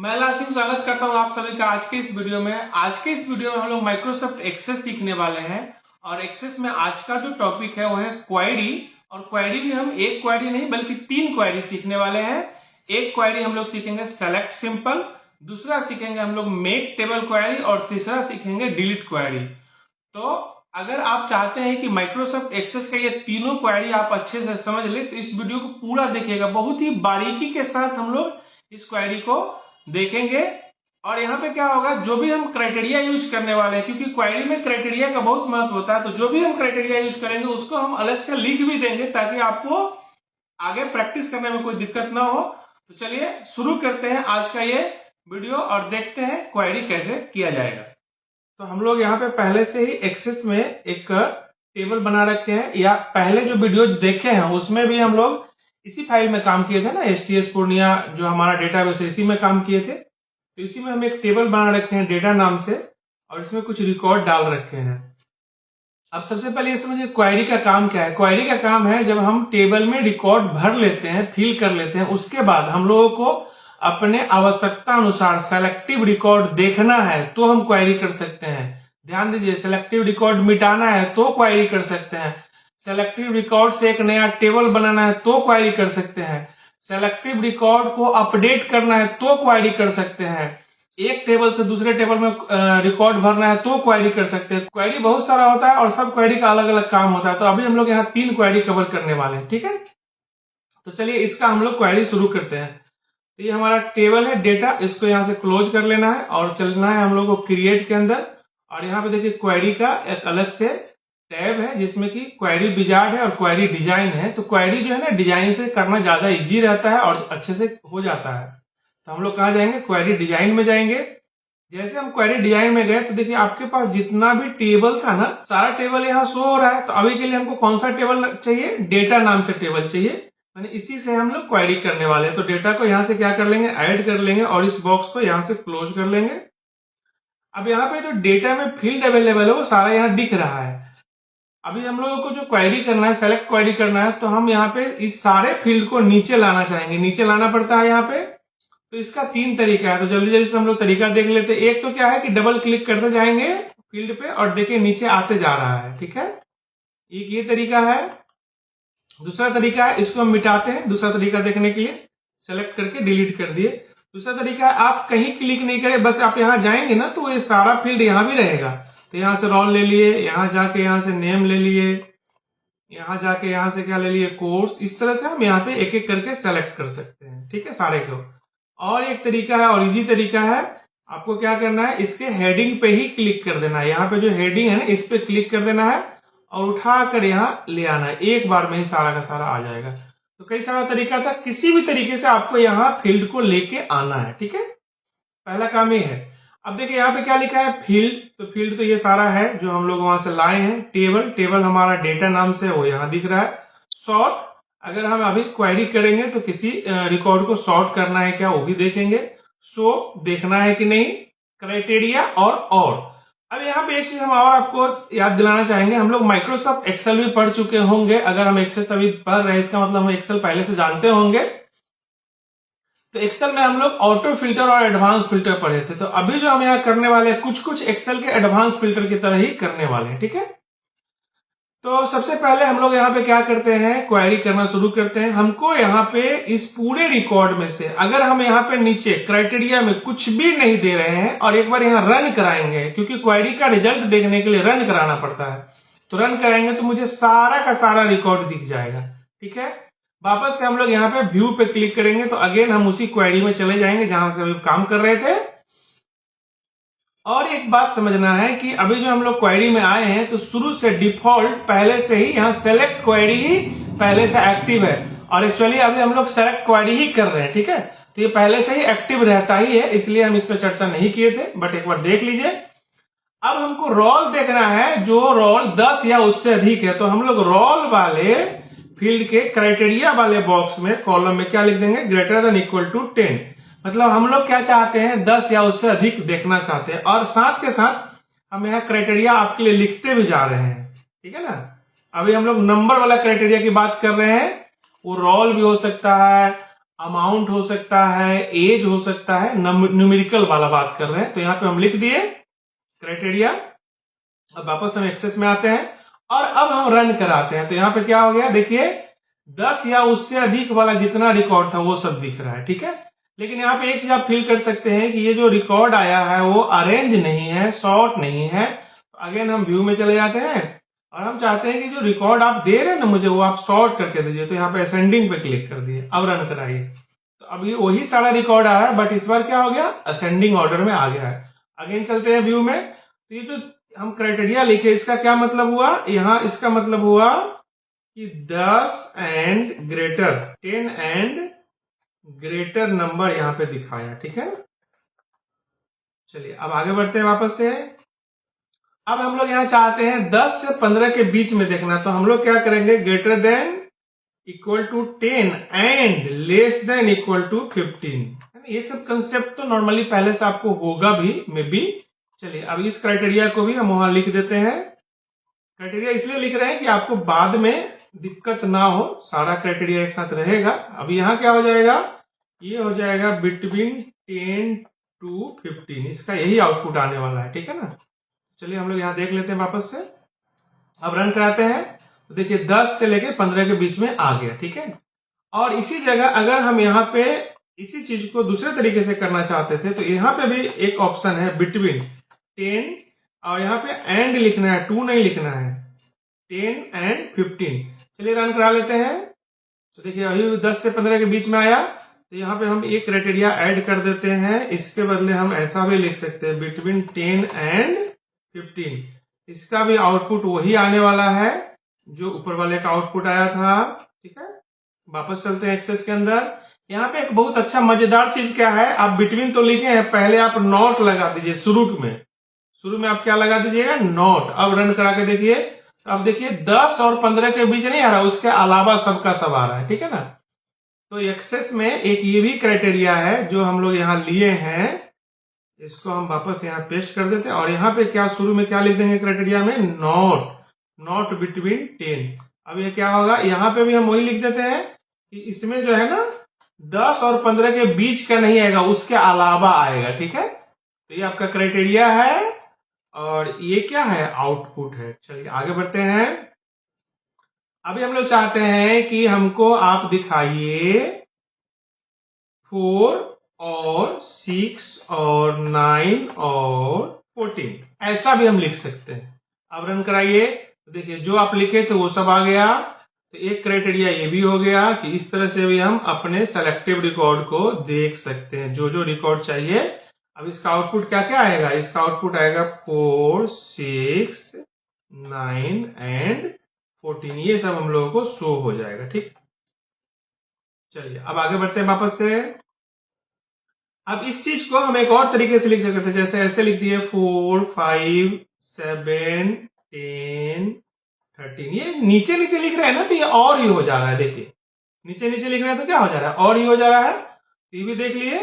मैं लासिम स्वागत करता हूं आप सभी का आज के इस वीडियो में। आज के इस वीडियो में हम लोग माइक्रोसॉफ्ट एक्सेस सीखने वाले हैं और एक्सेस में आज का जो टॉपिक है वो है क्वेरी। और क्वेरी भी हम एक क्वेरी नहीं बल्कि 3 क्वेरी सीखने वाले हैं। एक क्वेरी हम लोग सीखेंगे सेलेक्ट सिंपल, दूसरा सीखेंगे हम लोग मेक टेबल क्वेरी और तीसरा सीखेंगे डिलीट क्वेरी। तो अगर आप चाहते हैं कि माइक्रोसॉफ्ट एक्सेस का ये तीनों क्वेरी आप अच्छे से समझ ले तो इस वीडियो को पूरा देखिएगा। बहुत ही बारीकी के साथ हम लोग इस क्वेरी को देखेंगे। और यहाँ पे क्या होगा, जो भी हम क्राइटेरिया यूज करने वाले हैं, क्योंकि क्वेरी में क्राइटेरिया का बहुत महत्व होता है, तो जो भी हम क्राइटेरिया यूज करेंगे उसको हम अलग से लिख भी देंगे ताकि आपको आगे प्रैक्टिस करने में कोई दिक्कत ना हो। तो चलिए शुरू करते हैं आज का ये वीडियो और देखते हैं क्वेरी कैसे किया जाएगा। तो हम लोग यहाँ पे पहले से ही एक्सेस में एक टेबल बना रखे हैं, या पहले जो वीडियोज देखे हैं उसमें भी हम लोग इसी फाइल में काम किए थे ना, STS पूर्णिया जो हमारा डेटाबेस है इसी में काम किए थे। तो इसी में हम एक टेबल बना रखे हैं डेटा नाम से और इसमें कुछ रिकॉर्ड डाल रखे हैं। अब सबसे पहले ये समझिए क्वेरी का काम क्या है। क्वेरी का काम है जब हम टेबल में रिकॉर्ड भर लेते हैं, फिल कर लेते हैं, उसके बाद हम लोगों को अपने आवश्यकता अनुसार सेलेक्टिव रिकॉर्ड देखना है तो हम क्वेरी कर सकते हैं। ध्यान दीजिए, सेलेक्टिव रिकॉर्ड मिटाना है तो क्वेरी कर सकते हैं, सेलेक्टिव रिकॉर्ड से एक नया टेबल बनाना है तो क्वेरी कर सकते हैं, सेलेक्टिव रिकॉर्ड को अपडेट करना है तो क्वेरी कर सकते हैं, एक टेबल से दूसरे टेबल में रिकॉर्ड भरना है तो क्वेरी कर सकते हैं। क्वेरी बहुत सारा होता है और सब क्वेरी का अलग अलग काम होता है। तो अभी हम लोग यहाँ 3 क्वेरी कवर करने वाले हैं, ठीक है। तो चलिए इसका हम लोग क्वेरी शुरू करते हैं। तो ये हमारा टेबल है डेटा, इसको यहाँ से क्लोज कर लेना है और चलना है हम लोग को क्रिएट के अंदर। और यहाँ पे देखिए क्वेरी का एक अलग से टैब है जिसमें कि क्वेरी विजार्ड है और क्वेरी डिजाइन है। तो क्वेरी जो है ना डिजाइन से करना ज्यादा इजी रहता है और अच्छे से हो जाता है। तो हम लोग कहाँ जाएंगे, क्वेरी डिजाइन में जाएंगे। जैसे हम क्वेरी डिजाइन में गए तो देखिए आपके पास जितना भी टेबल था ना, सारा टेबल यहाँ शो हो रहा है। तो अभी के लिए हमको कौन सा टेबल चाहिए, डेटा नाम से टेबल चाहिए, मैंने इसी से हम लोग क्वेरी करने वाले हैं। तो डेटा को यहाँ से क्या कर लेंगे, ऐड कर लेंगे और इस बॉक्स को यहाँ से क्लोज कर लेंगे। अब यहाँ पे जो डेटा में फील्ड अवेलेबल है वो सारा यहाँ दिख रहा है। अभी हम लोगों को जो क्वेरी करना है, सेलेक्ट क्वेरी करना है, तो हम यहाँ पे इस सारे फील्ड को नीचे लाना चाहेंगे। नीचे लाना पड़ता है यहाँ पे। तो इसका 3 तरीका है, तो जल्दी जल्दी से हम लोग तरीका देख लेते हैं। एक तो क्या है कि डबल क्लिक करते जाएंगे फील्ड पे और देखिए नीचे आते जा रहा है, ठीक है। एक ये तरीका है। दूसरा तरीका है, इसको हम मिटाते हैं। दूसरा तरीका देखने के लिए सेलेक्ट करके डिलीट कर दिए। दूसरा तरीका है आप कहीं क्लिक नहीं करें, बस आप यहाँ जाएंगे ना तो ये सारा फील्ड यहाँ भी रहेगा। तो यहाँ से रोल ले लिए, यहाँ जाके यहाँ से नेम ले लिए, यहाँ जाके यहाँ से क्या ले लिए, कोर्स। इस तरह से हम यहाँ पे एक एक करके सेलेक्ट कर सकते हैं, ठीक है, सारे को। और एक तरीका है और इजी तरीका है, आपको क्या करना है, इसके हेडिंग पे ही क्लिक कर देना है। यहाँ पे जो हेडिंग है ना इस पे क्लिक कर देना है और उठाकर यहाँ ले आना है। एक बार में ही सारा का सारा आ जाएगा। तो कई सारा तरीका था, किसी भी तरीके से आपको यहाँ फील्ड को लेके आना है, ठीक है। पहला काम ये है। अब देखिए यहाँ पे क्या लिखा है, फील्ड। तो फील्ड तो ये सारा है जो हम लोग वहां से लाए हैं। टेबल हमारा डेटा नाम से वो यहाँ दिख रहा है। सॉर्ट, अगर हम अभी क्वेरी करेंगे तो किसी रिकॉर्ड को सॉर्ट करना है क्या वो भी देखेंगे। शो देखना है कि नहीं, क्राइटेरिया और अब यहाँ पे एक चीज हम और आपको याद दिलाना चाहेंगे। हम लोग माइक्रोसॉफ्ट एक्सेल भी पढ़ चुके होंगे। अगर हम एक्सेल अभी पढ़ रहे हैं इसका मतलब हम एक्सेल पहले से जानते होंगे। तो एक्सेल में हम लोग ऑटो फिल्टर और एडवांस फिल्टर पढ़े थे। तो अभी जो हम यहाँ करने वाले हैं कुछ एक्सेल के एडवांस फिल्टर की तरह ही करने वाले हैं, ठीक है। तो सबसे पहले हम लोग यहाँ पे क्या करते हैं, क्वेरी करना शुरू करते हैं। हमको यहाँ पे इस पूरे रिकॉर्ड में से अगर हम यहाँ पे नीचे क्राइटेरिया में कुछ भी नहीं दे रहे हैं और एक बार यहाँ रन कराएंगे, क्योंकि क्वेरी का रिजल्ट देखने के लिए रन कराना पड़ता है, तो रन कराएंगे तो मुझे सारा का सारा रिकॉर्ड दिख जाएगा, ठीक है। वापस से हम लोग यहाँ पे व्यू पे क्लिक करेंगे तो अगेन हम उसी क्वेरी में चले जाएंगे जहां से अभी काम कर रहे थे। और एक बात समझना है कि अभी जो हम लोग क्वेरी में आए हैं तो शुरू से डिफॉल्ट पहले से ही यहाँ सेलेक्ट क्वेरी ही पहले से एक्टिव है। और एक्चुअली अभी हम लोग सेलेक्ट क्वेरी ही कर रहे हैं, ठीक है। तो ये पहले से ही एक्टिव रहता ही है, इसलिए हम इस पर चर्चा नहीं किए थे, बट एक बार देख लीजिए। अब हमको रोल देखना है, जो रोल 10 या उससे अधिक है। तो हम लोग रोल वाले फील्ड के क्राइटेरिया वाले बॉक्स में कॉलम में क्या लिख देंगे, ग्रेटर देन इक्वल टू 10। मतलब हम लोग क्या चाहते हैं, 10 या उससे अधिक देखना चाहते हैं। और साथ के साथ हम यहाँ क्राइटेरिया आपके लिए लिखते भी जा रहे हैं, ठीक है ना। अभी हम लोग नंबर वाला क्राइटेरिया की बात कर रहे हैं। वो रोल भी हो सकता है, अमाउंट हो सकता है, एज हो सकता है, न्यूमेरिकल वाला बात कर रहे हैं। तो यहाँ पे हम लिख दिए क्राइटेरिया। अब वापस हम एक्सेस में आते हैं और अब हम रन कराते हैं। तो यहाँ पे क्या हो गया, देखिए 10 या उससे अधिक वाला जितना रिकॉर्ड था वो सब दिख रहा है, ठीक है। लेकिन यहाँ पे एक चीज आप फील कर सकते हैं कि ये जो रिकॉर्ड आया है वो अरेंज नहीं है, सॉर्ट नहीं है। अगेन हम व्यू में चले जाते हैं और हम चाहते हैं कि जो रिकॉर्ड आप दे रहे हैं ना मुझे, वो आप सॉर्ट करके दीजिए। तो यहाँ पे असेंडिंग पे क्लिक कर दिए, अब रन कराइए। तो अभी वही सारा रिकॉर्ड आया है, बट इस बार क्या हो गया, असेंडिंग ऑर्डर में आ गया है। अगेन चलते हैं व्यू में। तो ये जो हम क्राइटेरिया लिखे, इसका क्या मतलब हुआ, यहाँ इसका मतलब हुआ कि 10 and greater, 10 and greater number यहाँ पे दिखाया, ठीक है। चलिए अब आगे बढ़ते हैं वापस से। अब हम लोग यहाँ चाहते हैं 10 से 15 के बीच में देखना। तो हम लोग क्या करेंगे, greater than equal to 10 and less than equal to 15। ये सब कंसेप्ट तो नॉर्मली पहले से आपको होगा भी, मे बी। चलिए अब इस क्राइटेरिया को भी हम वहां लिख देते हैं। क्राइटेरिया इसलिए लिख रहे हैं कि आपको बाद में दिक्कत ना हो, सारा क्राइटेरिया एक साथ रहेगा। अब यहाँ क्या हो जाएगा, ये हो जाएगा बिटवीन 10 टू 15। इसका यही आउटपुट आने वाला है, ठीक है ना। चलिए हम लोग यहाँ देख लेते हैं वापस से। अब रन कराते हैं तो देखिए 10 से लेके 15 के बीच में आ गया, ठीक है। और इसी जगह अगर हम यहाँ पे इसी चीज को दूसरे तरीके से करना चाहते थे तो यहाँ पे भी एक ऑप्शन है बिटवीन 10 और यहाँ पे एंड लिखना है, 2 नहीं लिखना है, 10 एंड 15। चलिए रन करा लेते हैं। तो देखिए अभी 10 से 15 के बीच में आया। तो यहाँ पे हम एक क्राइटेरिया ऐड कर देते हैं। इसके बदले हम ऐसा भी लिख सकते हैं बिटवीन 10 एंड 15। इसका भी आउटपुट वही आने वाला है जो ऊपर वाले का आउटपुट आया था, ठीक है। वापस चलते हैं एक्सेस के अंदर। यहाँ पे एक बहुत अच्छा मजेदार चीज क्या है, आप बिटवीन तो लिखे हैं, पहले आप नॉट लगा दीजिए शुरू में आप क्या लगा दीजिएगा, नॉट। अब रन करा के देखिए, अब देखिए 10 और 15 के बीच नहीं आ रहा, उसके अलावा सबका सब आ रहा है, ठीक है ना। तो एक्सेस में एक ये भी क्राइटेरिया है जो हम लोग यहाँ लिए हैं। इसको हम वापस यहाँ पेस्ट कर देते हैं और यहाँ पे क्या शुरू में क्या लिख देंगे क्राइटेरिया में, नॉट बिटवीन 10। अब ये क्या होगा, यहाँ पे भी हम वही लिख देते हैं कि इसमें जो है ना 10 और 15 के बीच का नहीं आएगा, उसके अलावा आएगा, ठीक है। तो ये आपका क्राइटेरिया है और ये क्या है, आउटपुट है। चलिए आगे बढ़ते हैं। अभी हम लोग चाहते हैं कि हमको आप दिखाइए 4 और 6 और 9 और 14, ऐसा भी हम लिख सकते हैं। अब रन कराइए तो देखिए जो आप लिखे थे वो सब आ गया। तो एक क्राइटेरिया ये भी हो गया कि इस तरह से भी हम अपने सेलेक्टिव रिकॉर्ड को देख सकते हैं, जो जो रिकॉर्ड चाहिए। अब इसका आउटपुट क्या क्या आएगा, इसका आउटपुट आएगा 4, 6, 9 एंड 14। ये सब हम लोगों को शो हो जाएगा, ठीक। चलिए अब आगे बढ़ते हैं वापस से। अब इस चीज को हम एक और तरीके से लिख सकते थे, जैसे ऐसे लिख दिए 4, 5, 7, 10, 13। ये नीचे नीचे लिख रहे हैं ना, तो ये और ही हो जा रहा है। देखिए नीचे नीचे लिख रहे हैं तो क्या हो जा रहा है, और ही हो जा रहा है। ये भी देख लिए।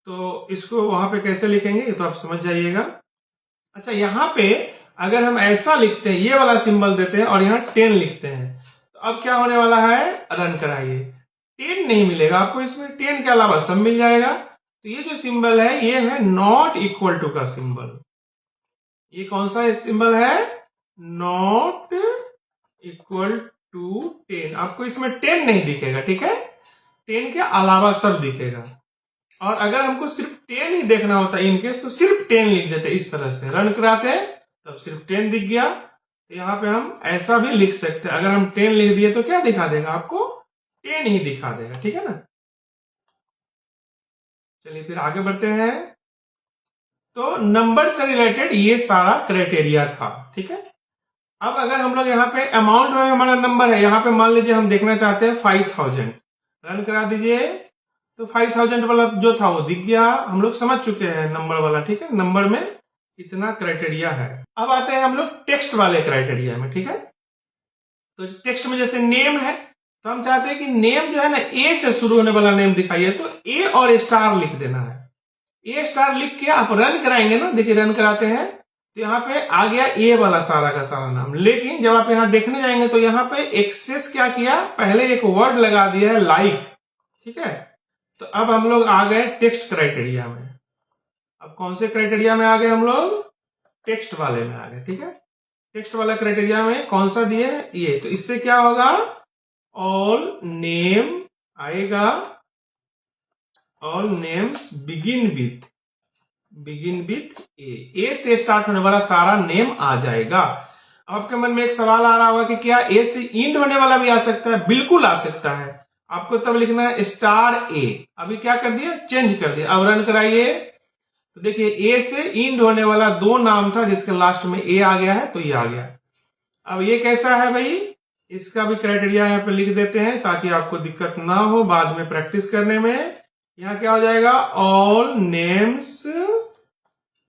तो इसको वहां पे कैसे लिखेंगे ये तो आप समझ जाइएगा। अच्छा यहाँ पे अगर हम ऐसा लिखते हैं, ये वाला सिंबल देते हैं और यहाँ 10 लिखते हैं, तो अब क्या होने वाला है, रन कराइए। 10 नहीं मिलेगा आपको, इसमें 10 के अलावा सब मिल जाएगा। तो ये जो सिंबल है ये है नॉट इक्वल टू का सिंबल। ये कौन सा सिंबल है, नॉट इक्वल टू 10। आपको इसमें 10 नहीं दिखेगा, ठीक है, 10 के अलावा सब दिखेगा। और अगर हमको सिर्फ 10 ही देखना होता इनकेस, तो सिर्फ 10 लिख देते, इस तरह से रन कराते तब सिर्फ 10 दिख गया। तो यहाँ पे हम ऐसा भी लिख सकते हैं, अगर हम 10 लिख दिए तो क्या दिखा देगा, आपको 10 ही दिखा देगा, ठीक है ना। चलिए फिर आगे बढ़ते हैं। तो नंबर से रिलेटेड ये सारा क्राइटेरिया था, ठीक है। अब अगर हम लोग यहाँ पे अमाउंट में हमारा नंबर है, यहाँ पे मान लीजिए हम देखना चाहते हैं 5000, रन करा दीजिए। तो 5000 वाला जो था वो दिख गया, हम लोग समझ चुके हैं नंबर वाला, ठीक है। नंबर में इतना क्राइटेरिया है। अब आते हैं हम लोग टेक्स्ट वाले क्राइटेरिया में, ठीक है। तो टेक्स्ट में जैसे नेम है, तो हम चाहते हैं कि नेम जो है ना ए से शुरू होने वाला नेम दिखाइए, तो ए और स्टार लिख देना है। ए स्टार लिख के आप रन कराएंगे ना, देखिए रन कराते हैं तो यहाँ पे आ गया ए वाला सारा का सारा नाम। लेकिन जब आप यहाँ देखने जाएंगे तो यहाँ पे एक्सेस क्या किया, पहले एक वर्ड लगा दिया है लाइक, ठीक है। तो अब हम लोग आ गए टेक्स्ट क्राइटेरिया में। अब कौन से क्राइटेरिया में आ गए हम लोग? टेक्स्ट वाले में आ गए, ठीक है। टेक्स्ट वाला क्राइटेरिया में कौन सा दिए? ये। तो इससे क्या होगा? ऑल नेम आएगा, ऑल नेम्स बिगिन विथ ए से स्टार्ट होने वाला सारा नेम आ जाएगा। आपके मन में एक सवाल आ रहा होगा कि क्या ए से इंड होने वाला भी आ सकता है? बिल्कुल आ सकता है। आपको तब लिखना है स्टार ए। अभी क्या कर दिया? चेंज कर दिया। अब रन कराइए तो देखिए ए से इंड होने वाला 2 नाम था जिसके लास्ट में ए आ गया है, तो ये आ गया। अब ये कैसा है भाई? इसका भी क्राइटेरिया यहाँ पे लिख देते हैं ताकि आपको दिक्कत ना हो बाद में प्रैक्टिस करने में। यहाँ क्या हो जाएगा? ऑल नेम्स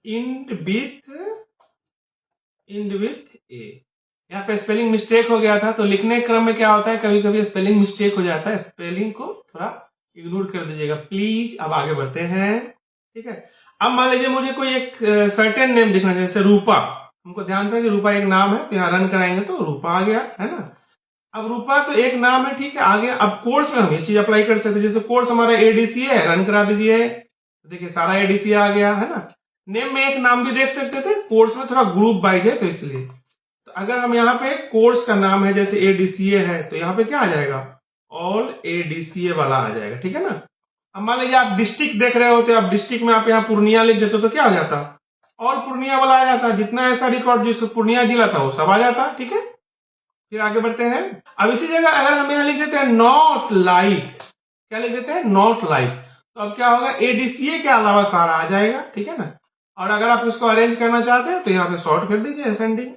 इंड विथ ए। यहाँ पे स्पेलिंग मिस्टेक हो गया था, तो लिखने क्रम में क्या होता है, कभी कभी स्पेलिंग मिस्टेक हो जाता है। स्पेलिंग को थोड़ा इग्नोर कर दीजिएगा प्लीज। अब आगे बढ़ते हैं, ठीक है। अब मान लीजिए मुझे कोई एक सर्टेन नेम दिखना है, जैसे रूपा। हमको ध्यान था कि रूपा एक नाम है, तो यहाँ रन कराएंगे तो रूपा आ गया, है ना। अब रूपा तो एक नाम है, ठीक है, आ गया। अब कोर्स में हम ये चीज अप्लाई कर सकते हैं, जैसे कोर्स हमारा एडीसी है, रन करा दीजिए। देखिए सारा एडीसी आ गया, है ना। नेम में एक नाम भी देख सकते थे, कोर्स में थोड़ा ग्रुप वाइज है तो इसलिए। तो अगर हम यहाँ पे कोर्स का नाम है जैसे एडीसीए है, तो यहाँ पे क्या आ जाएगा? ऑल एडीसीए वाला आ जाएगा, ठीक है ना। अब मान लीजिए आप डिस्ट्रिक्ट देख रहे होते, आप डिस्ट्रिक्ट में आप यहाँ पूर्णिया लिख देते तो क्या हो जाता? ऑल पूर्णिया वाला आ जाता। जितना ऐसा रिकॉर्ड जिस पूर्णिया जिला था वो सब आ जाता, ठीक है। फिर आगे बढ़ते हैं। अब इसी जगह अगर हम यहाँ लिख देते हैं नॉट लाइक, क्या लिख देते हैं? Not like. तो अब क्या होगा? एडीसीए के अलावा सारा आ जाएगा, ठीक है ना। और अगर आप इसको अरेंज करना चाहते हैं तो यहाँ पे शॉर्ट कर दीजिए असेंडिंग,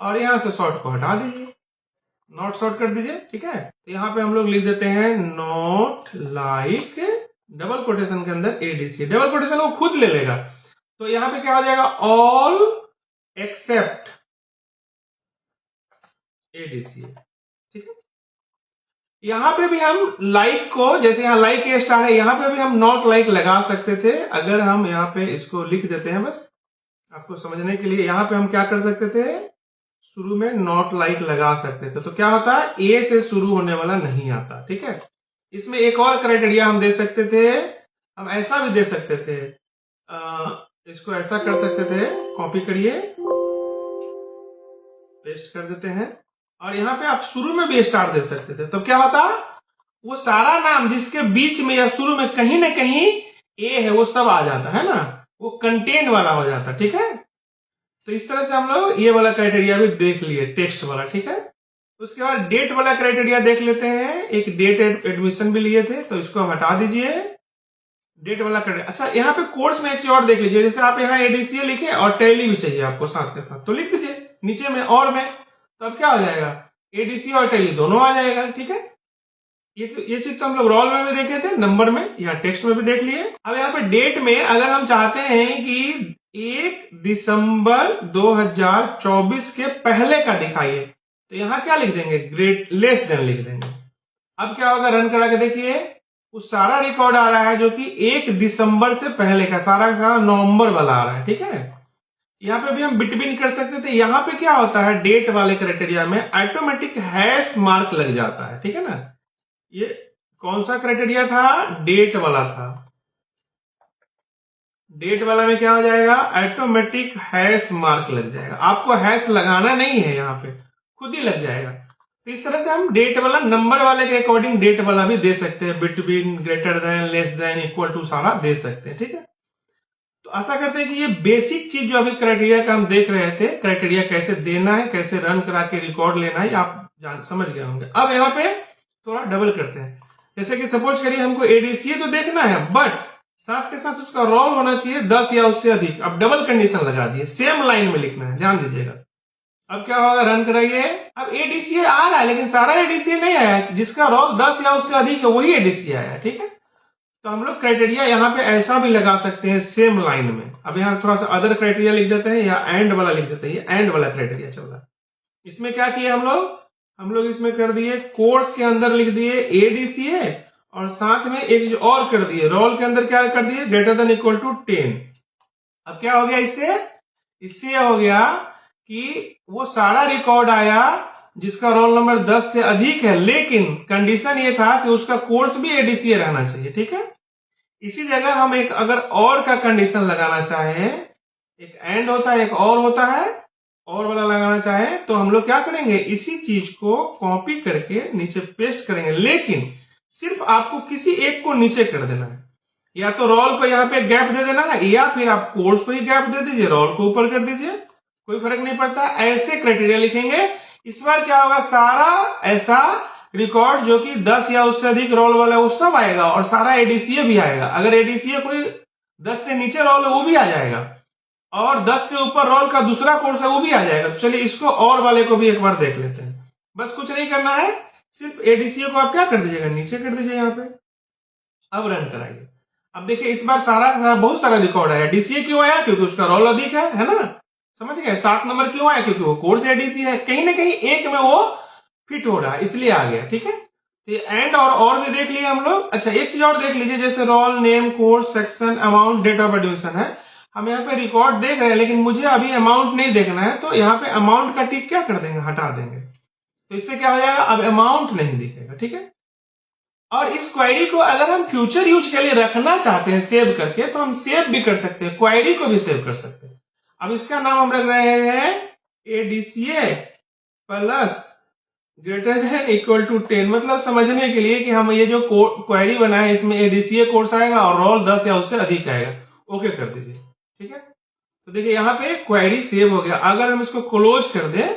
और यहाँ से शॉर्ट को हटा दीजिए, नॉट शॉर्ट कर दीजिए, ठीक है। तो यहाँ पे हम लोग लिख देते हैं नॉट लाइक, डबल कोटेशन के अंदर एडीसी। डबल कोटेशन वो खुद ले लेगा। तो यहाँ पे क्या हो जाएगा? ऑल एक्सेप्ट एडीसी, ठीक है। यहाँ पे भी हम लाइक को, जैसे यहाँ लाइक ए स्टार है, यहाँ पे भी हम नॉट लाइक लगा सकते थे। अगर हम यहाँ पे इसको लिख देते हैं बस आपको समझने के लिए, यहाँ पे हम क्या कर सकते थे? शुरू में नॉट लाइक लगा सकते थे। तो क्या होता है? ए से शुरू होने वाला नहीं आता, ठीक है। इसमें एक और क्राइटेरिया हम दे सकते थे, हम ऐसा भी दे सकते थे, इसको ऐसा कर सकते थे, कॉपी करिए, पेस्ट कर देते हैं, और यहाँ पे आप शुरू में भी स्टार दे सकते थे। तो क्या होता? वो सारा नाम जिसके बीच में या शुरू में कहीं ना कहीं ए है वो सब आ जाता है ना, वो कंटेन वाला हो जाता, ठीक है। तो इस तरह से हम लोग ये वाला क्राइटेरिया भी देख लिए, टेक्स्ट वाला, ठीक है। उसके बाद डेट वाला क्राइटेरिया देख लेते हैं। एक डेट एडमिशन भी लिए थे, तो इसको हटा दीजिए, डेट वाला क्राइटेरिया। अच्छा, यहाँ पे कोर्स में एक चीज और देख लीजिए, जैसे आप यहाँ एडीसीए लिखे और टैली भी चाहिए आपको साथ के साथ, तो लिख दीजिए नीचे में और में, तो अब क्या हो जाएगा? एडीसी और टैली दोनों आ जाएगा, ठीक है। ये चीज तो हम लोग रोल में भी देखे थे, नंबर में या टेक्स्ट में भी देख लिए। अब यहाँ पे डेट में अगर हम चाहते हैं कि 1 दिसंबर 2024 के पहले का दिखाइए, तो यहाँ क्या लिख देंगे? ग्रेट लेस देन लिख देंगे। अब क्या होगा? रन करा के देखिए, वो सारा रिकॉर्ड आ रहा है जो कि 1 दिसंबर से पहले का, सारा नवंबर वाला आ रहा है, ठीक है। यहाँ पे भी हम बिटवीन कर सकते थे। यहाँ पे क्या होता है? डेट वाले क्राइटेरिया में ऑटोमेटिक हैश मार्क लग जाता है, ठीक है ना। ये कौन सा क्राइटेरिया था? डेट वाला था। डेट वाला में क्या हो जाएगा? ऑटोमेटिक हैश मार्क लग जाएगा। आपको हैश लगाना नहीं है, यहाँ पे खुद ही लग जाएगा। तो इस तरह से हम डेट वाला, नंबर वाले के अकॉर्डिंग डेट वाला भी दे सकते हैं, between, greater than, less than, equal to, सारा दे सकते हैं, ठीक है। तो आशा करते हैं कि ये बेसिक चीज जो अभी क्राइटेरिया का हम देख रहे थे, क्राइटेरिया कैसे देना है, कैसे रन करा के रिकॉर्ड लेना है, आप समझ गए होंगे। अब यहाँ पे थोड़ा डबल करते हैं। जैसे कि सपोज करिए हमको एडीसीए तो देखना है, बट साथ के साथ उसका रोल होना चाहिए 10 या उससे अधिक। अब डबल कंडीशन लगा दिए, सेम लाइन में लिखना है, ध्यान दीजिएगा। अब क्या होगा? रन कराइए। अब एडीसीए आ रहा है, लेकिन सारा एडीसीए नहीं आया, जिसका रोल 10 या उससे अधिक है वही एडीसीए आया, ठीक है। तो हम लोग क्राइटेरिया यहाँ पे ऐसा भी लगा सकते हैं, सेम लाइन में। अब यहाँ थोड़ा सा अदर क्राइटेरिया लिख देते हैं, या एंड वाला लिख देते हैं। ये एंड वाला क्राइटेरिया चल रहा है। इसमें क्या किए हम लोग इसमें कर दिए, कोर्स के अंदर लिख दिए एडीसीए, और साथ में एक चीज और कर दिए, रोल के अंदर क्या कर दिए? Greater than equal to 10। अब क्या हो गया? इससे यह हो गया कि वो सारा रिकॉर्ड आया जिसका रोल नंबर 10 से अधिक है, लेकिन कंडीशन ये था कि उसका कोर्स भी एडीसीए रहना चाहिए। ठीक है, इसी जगह हम एक अगर और का कंडीशन लगाना चाहें, एक एंड होता है एक और होता है, और वाला लगाना चाहें तो हम लोग क्या करेंगे, इसी चीज को कॉपी करके नीचे पेस्ट करेंगे, लेकिन सिर्फ आपको किसी एक को नीचे कर देना है। या तो रोल को यहाँ पे गैप दे देना है, या फिर आप कोर्स को ही गैप दे दीजिए, रोल को ऊपर कर दीजिए, कोई फर्क नहीं पड़ता। ऐसे क्राइटेरिया लिखेंगे। इस बार क्या होगा, सारा ऐसा रिकॉर्ड जो कि 10 या उससे अधिक रोल वाला वो सब आएगा, और सारा एडीसीए भी आएगा। अगर एडीसीए कोई 10 से नीचे रोल है वो भी आ जाएगा, और 10 से ऊपर रोल का दूसरा कोर्स है वो भी आ जाएगा। तो चलिए इसको और वाले को भी एक बार देख लेते हैं। बस कुछ नहीं करना है, सिर्फ एडीसीए को आप क्या कर दीजिएगा, नीचे कर दीजिए यहाँ पे। अब रन कराइए। अब देखिए इस बार सारा बहुत सारा रिकॉर्ड आया। डीसीए क्यों आया, क्योंकि उसका रोल अधिक है ना, समझ गए। 7 नंबर क्यों आया, क्योंकि वो कोर्स एडीसी है, कहीं ना कहीं एक में वो फिट हो रहा है, इसलिए आ गया। ठीक है, तो एंड और भी देख लिए हम लोग। अच्छा एक चीज और देख लीजिए, जैसे roll name course section amount date of admission है, हम यहाँ पे रिकॉर्ड देख रहे हैं, लेकिन मुझे अभी अमाउंट नहीं देखना है, तो यहाँ पे अमाउंट का टिक क्या कर देंगे, हटा देंगे। तो इससे क्या हो जाएगा, अब अमाउंट नहीं दिखेगा। ठीक है, और इस क्वेरी को अगर हम फ्यूचर यूज के लिए रखना चाहते हैं सेव करके, तो हम सेव भी कर सकते हैं, क्वेरी को भी सेव कर सकते हैं। अब इसका नाम हम रख रहे हैं ADCA plus greater than equal to 10, मतलब समझने के लिए कि हम ये जो क्वेरी बनाए इसमें एडीसीए कोर्स आएगा और रोल 10 या उससे अधिक आएगा। ओके कर दीजिए। ठीक है, तो देखिए यहाँ पे क्वेरी सेव हो गया। अगर हम इसको क्लोज कर दें,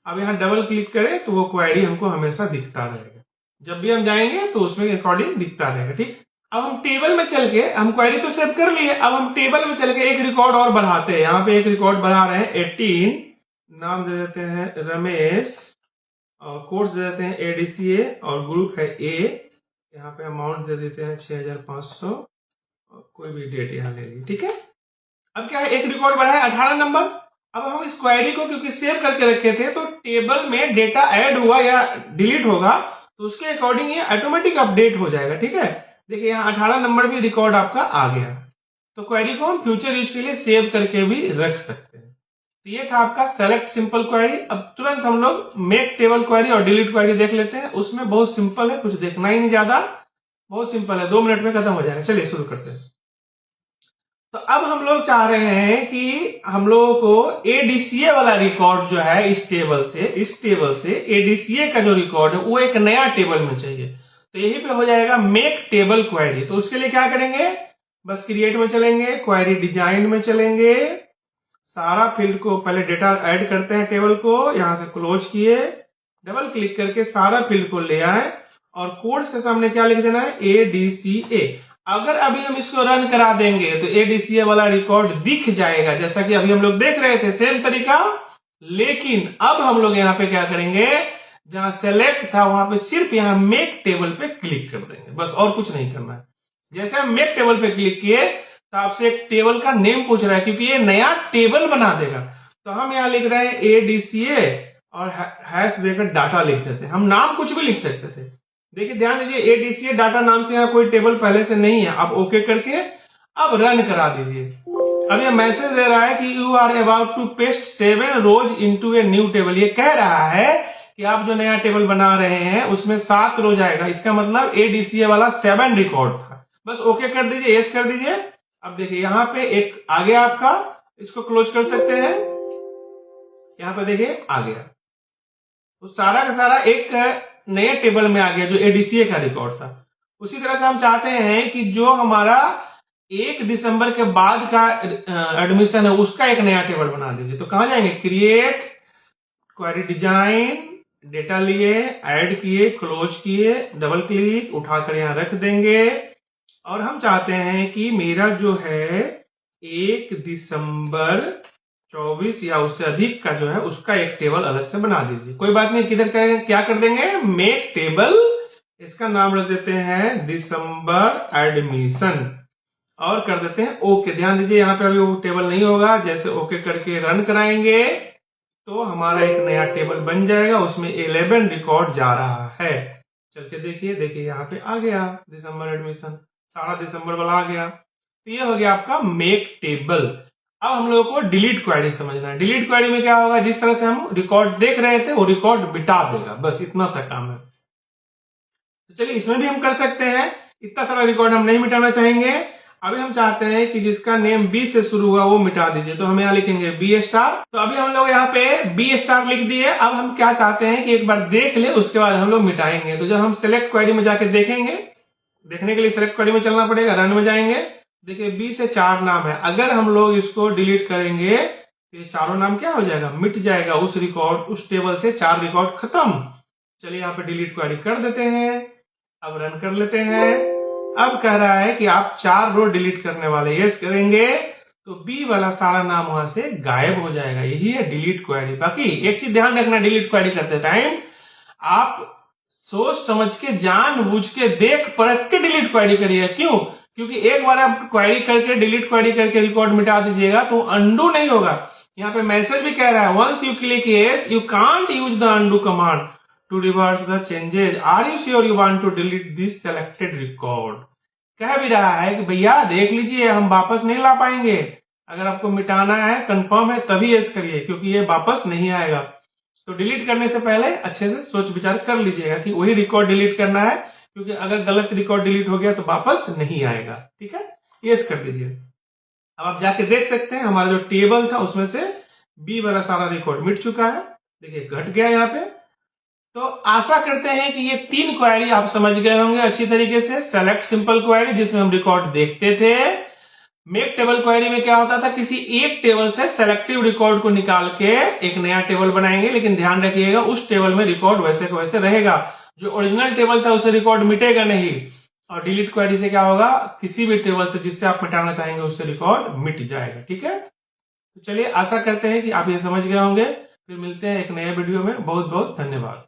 अब यहाँ डबल क्लिक करें, तो वो क्वेरी हमको हमेशा दिखता रहेगा। जब भी हम जाएंगे तो उसमें अकॉर्डिंग दिखता रहेगा। ठीक, अब हम टेबल में चल के, हम क्वेरी तो सेव कर लिए, अब हम टेबल में चल के एक रिकॉर्ड और बढ़ाते हैं। यहाँ पे एक रिकॉर्ड बढ़ा रहे हैं 18, नाम दे देते हैं रमेश, और कोर्स दे देते हैं एडीसीए, और ग्रुप है ए। यहाँ पे अमाउंट दे देते हैं 6500, और कोई भी डेट यहाँ ले ली। ठीक है, अब क्या है, एक रिकॉर्ड बढ़ा है 18 नंबर। अब हम इस क्वेरी को क्योंकि सेव करके रखे थे, तो टेबल में डेटा ऐड हुआ या डिलीट होगा तो उसके अकॉर्डिंग ये ऑटोमेटिक अपडेट हो जाएगा। ठीक है, देखिए यहाँ 18 नंबर भी रिकॉर्ड आपका आ गया। तो क्वेरी को हम फ्यूचर यूज के लिए सेव करके भी रख सकते हैं। तो ये था आपका सेलेक्ट सिंपल क्वेरी। अब तुरंत हम लोग मेक टेबल क्वेरी और डिलीट क्वेरी देख लेते हैं। उसमें बहुत सिंपल है, कुछ देखना ही नहीं ज्यादा, बहुत सिंपल है, 2 मिनट में खत्म हो जाएगा। चलिए शुरू करते हैं। तो अब हम लोग चाह रहे हैं कि हम लोगों को एडीसीए वाला रिकॉर्ड जो है इस टेबल से एडीसीए का जो रिकॉर्ड है वो एक नया टेबल में चाहिए। तो यही पे हो जाएगा मेक टेबल क्वेरी। तो उसके लिए क्या करेंगे, बस क्रिएट में चलेंगे, क्वेरी डिजाइन में चलेंगे, सारा फील्ड को पहले डेटा ऐड करते हैं टेबल को, यहां से क्लोज किए, डबल क्लिक करके सारा फील्ड को ले आए, और कोड्स के सामने क्या लिख देना है, एडीसीए। अगर अभी हम इसको रन करा देंगे तो एडीसीए वाला रिकॉर्ड दिख जाएगा, जैसा कि अभी हम लोग देख रहे थे, सेम तरीका। लेकिन अब हम लोग यहाँ पे क्या करेंगे, जहां सेलेक्ट था वहां पे सिर्फ यहाँ मेक टेबल पे क्लिक कर देंगे, बस, और कुछ नहीं करना है। जैसे हम मेक टेबल पे क्लिक किए तो आपसे एक टेबल का नेम पूछ रहा है, क्योंकि ये नया टेबल बना देगा। तो हम यहाँ लिख रहे हैं एडीसीए और हैश देकर डाटा लिख देते हैं। हम नाम कुछ भी लिख सकते थे। देखिए ध्यान दीजिए, एडीसीए डाटा नाम से यहाँ कोई टेबल पहले से नहीं है। आप ओके करके अब रन करा दीजिए। अब ये मैसेज दे रहा है कि you are about to paste 7 rows into a new table. ये कह रहा है कि आप जो नया टेबल बना रहे हैं उसमें 7 रोज आएगा। इसका मतलब एडीसीए वाला 7 रिकॉर्ड था। बस ओके कर दीजिए, यस कर दीजिए। अब देखिए यहाँ पे एक आ गया आपका, इसको क्लोज कर सकते हैं। यहाँ पे देखिए आ गया, तो सारा का सारा एक नए टेबल में आ गया जो एडीसीए का रिकॉर्ड था। उसी तरह से हम चाहते हैं कि जो हमारा 1 दिसंबर के बाद का एडमिशन है उसका एक नया टेबल बना दीजिए। तो कहां जाएंगे, क्रिएट, क्वेरी डिजाइन, डेटा लिए, ऐड किए, क्लोज किए, डबल क्लिक, उठाकर यहां रख देंगे। और हम चाहते हैं कि मेरा जो है 1 दिसंबर 24 या उससे अधिक का जो है उसका एक टेबल अलग से बना दीजिए। कोई बात नहीं, किधर करेंगे, क्या कर देंगे, मेक टेबल, इसका नाम रख देते हैं दिसंबर एडमिशन, और कर देते हैं ओके। ध्यान दीजिए यहाँ पे अभी वो टेबल नहीं होगा, जैसे ओके करके रन कराएंगे तो हमारा एक नया टेबल बन जाएगा, उसमें 11 रिकॉर्ड जा रहा है। चल के देखिए यहाँ पे आ गया दिसंबर एडमिशन, सारा दिसंबर वाला आ गया। तो ये हो गया आपका मेक टेबल। अब हम लोगों को डिलीट क्वेरी समझना है। डिलीट क्वेरी में क्या होगा, जिस तरह से हम रिकॉर्ड देख रहे थे वो रिकॉर्ड मिटा देगा, बस इतना सा काम है। तो चलिए इसमें भी हम कर सकते हैं, इतना सारा रिकॉर्ड हम नहीं मिटाना चाहेंगे। अभी हम चाहते हैं कि जिसका नेम बी से शुरू हुआ वो मिटा दीजिए, तो हम यहाँ लिखेंगे बी स्टार। तो अभी हम लोग यहाँ पे बी स्टार लिख दिए। अब हम क्या चाहते हैं कि एक बार देख ले, उसके बाद हम लोग मिटाएंगे। तो जब हम सिलेक्ट क्वेरी में जाके देखेंगे, देखने के लिए सिलेक्ट क्वेरी में चलना पड़ेगा, रन में जाएंगे। देखिए बी से 4 नाम है, अगर हम लोग इसको डिलीट करेंगे तो ये चारों नाम क्या हो जाएगा, मिट जाएगा। उस रिकॉर्ड, उस टेबल से 4 रिकॉर्ड खत्म। चलिए यहाँ पे डिलीट क्वेरी कर देते हैं, अब रन कर लेते हैं। अब कह रहा है कि आप 4 रो डिलीट करने वाले, यस करेंगे तो बी वाला सारा नाम वहां से गायब हो जाएगा। यही है डिलीट क्वेरी। बाकी एक चीज ध्यान रखना, डिलीट क्वेरी करते टाइम आप सोच समझ के, जानबूझ के, देख परख के डिलीट क्वेरी करिए। क्यों? क्योंकि एक बार आप क्वेरी करके, डिलीट क्वेरी करके रिकॉर्ड मिटा दीजिएगा तो अनडू नहीं होगा। यहाँ पे मैसेज भी कह रहा है, once you click yes you can't use the undo command to reverse the changes, are you sure you want to delete this selected record. कह भी रहा है कि भैया देख लीजिए, हम वापस नहीं ला पाएंगे। अगर आपको मिटाना है, कंफर्म है, तभी यस करिए, क्योंकि ये वापस नहीं आएगा। तो डिलीट करने से पहले अच्छे से सोच विचार कर लीजिएगा कि वही रिकॉर्ड डिलीट करना है, क्योंकि अगर गलत रिकॉर्ड डिलीट हो गया तो वापस नहीं आएगा। ठीक है, यस कर दीजिए। अब आप जाके देख सकते हैं हमारा जो टेबल था उसमें से बी वाला सारा रिकॉर्ड मिट चुका है। देखिए घट गया यहाँ पे। तो आशा करते हैं कि ये 3 क्वेरी आप समझ गए होंगे अच्छी तरीके से। सेलेक्ट सिंपल क्वेरी जिसमें हम रिकॉर्ड देखते थे। मेक टेबल क्वेरी में क्या होता था, किसी एक टेबल से सेलेक्टिव रिकॉर्ड को निकाल के एक नया टेबल बनाएंगे, लेकिन ध्यान रखिएगा उस टेबल में रिकॉर्ड वैसे का वैसे रहेगा, जो ओरिजिनल टेबल था उसे रिकॉर्ड मिटेगा नहीं। और डिलीट क्वेरी से क्या होगा, किसी भी टेबल से जिससे आप मिटाना चाहेंगे उससे रिकॉर्ड मिट जाएगा। ठीक है, तो चलिए आशा करते हैं कि आप ये समझ गए होंगे। फिर मिलते हैं एक नए वीडियो में। बहुत बहुत धन्यवाद।